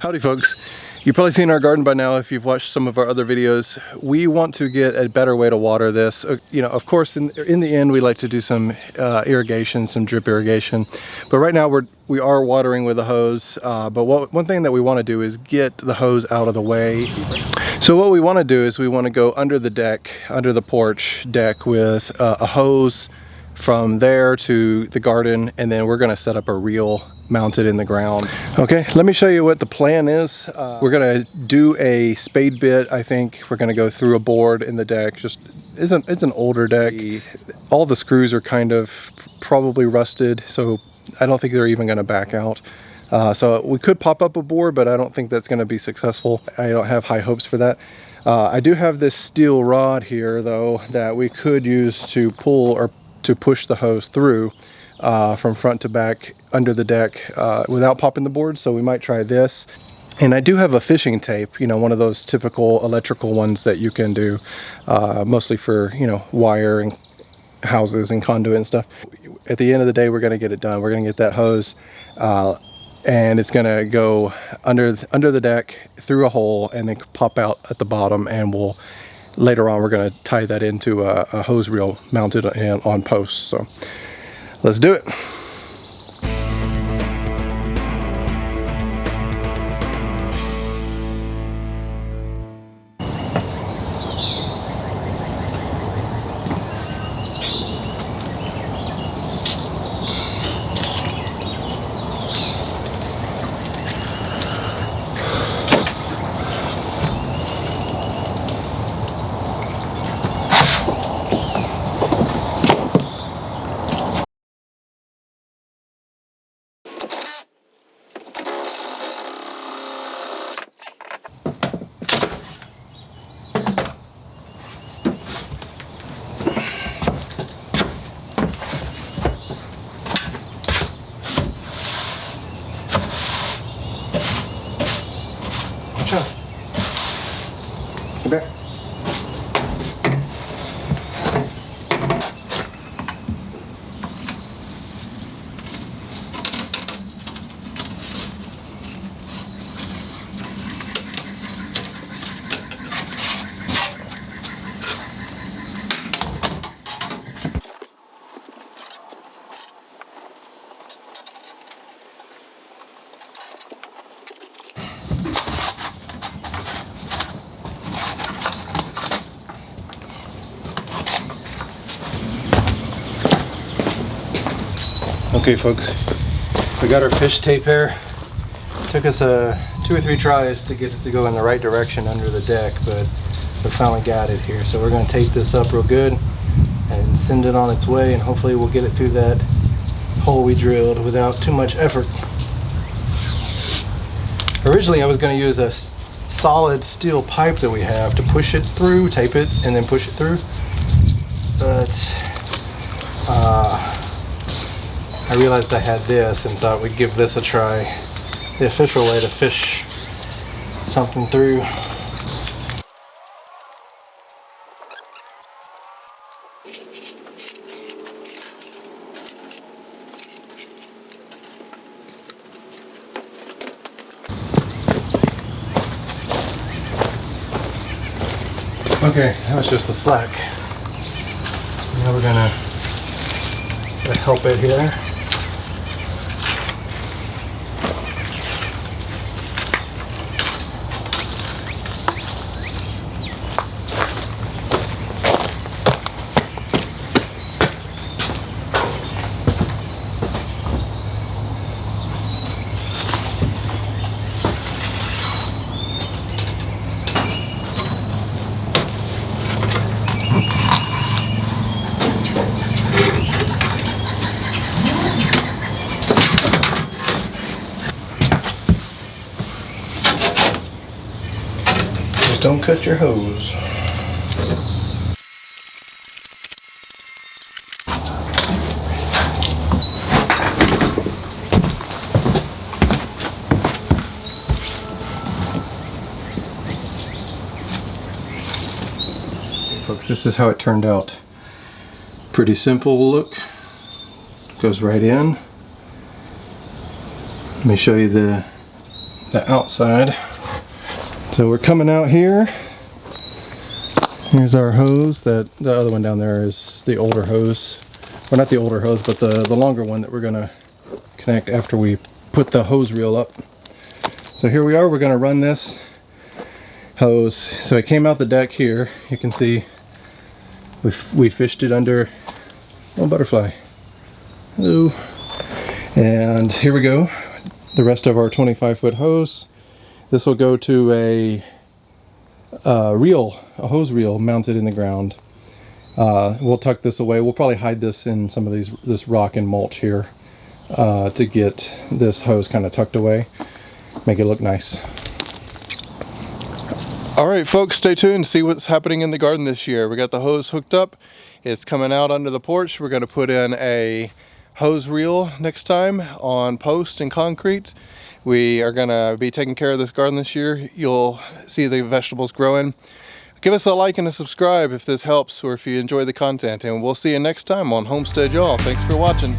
Howdy folks. You've probably seen our garden by now if you've watched some of our other videos. We want to get a better way to water this. You know, of course, in the end, we like to do some irrigation, some drip irrigation. But right now we are watering with a hose. But one thing that we want to do is get the hose out of the way. So what we want to do is we want to go under the deck, under the porch deck with a hose from there to the garden, and then we're going to set up a reel mounted in the ground. Okay, let me show you what the plan is. We're going to do a spade bit. I think we're going to go through a board in the deck. It's an older deck. All the screws are kind of probably rusted, so I don't think they're even going to back out. So we could pop up a board, but I don't think that's going to be successful. I don't have high hopes for that. I do have this steel rod here though that we could use to pull or to push the hose through from front to back under the deck without popping the board, so we might try this. And I do have a fishing tape, you know, one of those typical electrical ones that you can do mostly for, you know, wire and houses and conduit and stuff. At the end of the day, we're going to get it done. We're going to get that hose and it's going to go under the deck through a hole and then pop out at the bottom, and later on we're going to tie that into a hose reel mounted on posts. So let's do it. Come back. Okay folks, we got our fish tape here. Took us 2 or 3 tries to get it to go in the right direction under the deck, but we finally got it here. So we're going to tape this up real good and send it on its way, and hopefully we'll get it through that hole we drilled without too much effort. Originally I was going to use a solid steel pipe that we have to push it through, tape it, and then push it through. But I realized I had this and thought we'd give this a try. The official way to fish something through. Okay, that was just the slack. Now we're gonna help it here. Don't cut your hose. Okay, folks, this is how it turned out. Pretty simple look. Goes right in. Let me show you the the outside. So we're coming out here. Here's our hose. The other one down there is the older hose. Well, not the older hose, but the longer one that we're gonna connect after we put the hose reel up. So here we are, we're gonna run this hose. So it came out the deck here. You can see we fished it under a butterfly. Hello. And here we go. The rest of our 25-foot hose. This will go to a hose reel mounted in the ground. We'll tuck this away. We'll probably hide this in some of this rock and mulch here to get this hose kind of tucked away, make it look nice. All right, folks, stay tuned to see what's happening in the garden this year. We got the hose hooked up. It's coming out under the porch. We're going to put in a hose reel next time on post and concrete. We are going to be taking care of this garden this year. You'll see the vegetables growing. Give us a like and a subscribe if this helps or if you enjoy the content, and we'll see you next time on Homestead Y'all. Thanks for watching.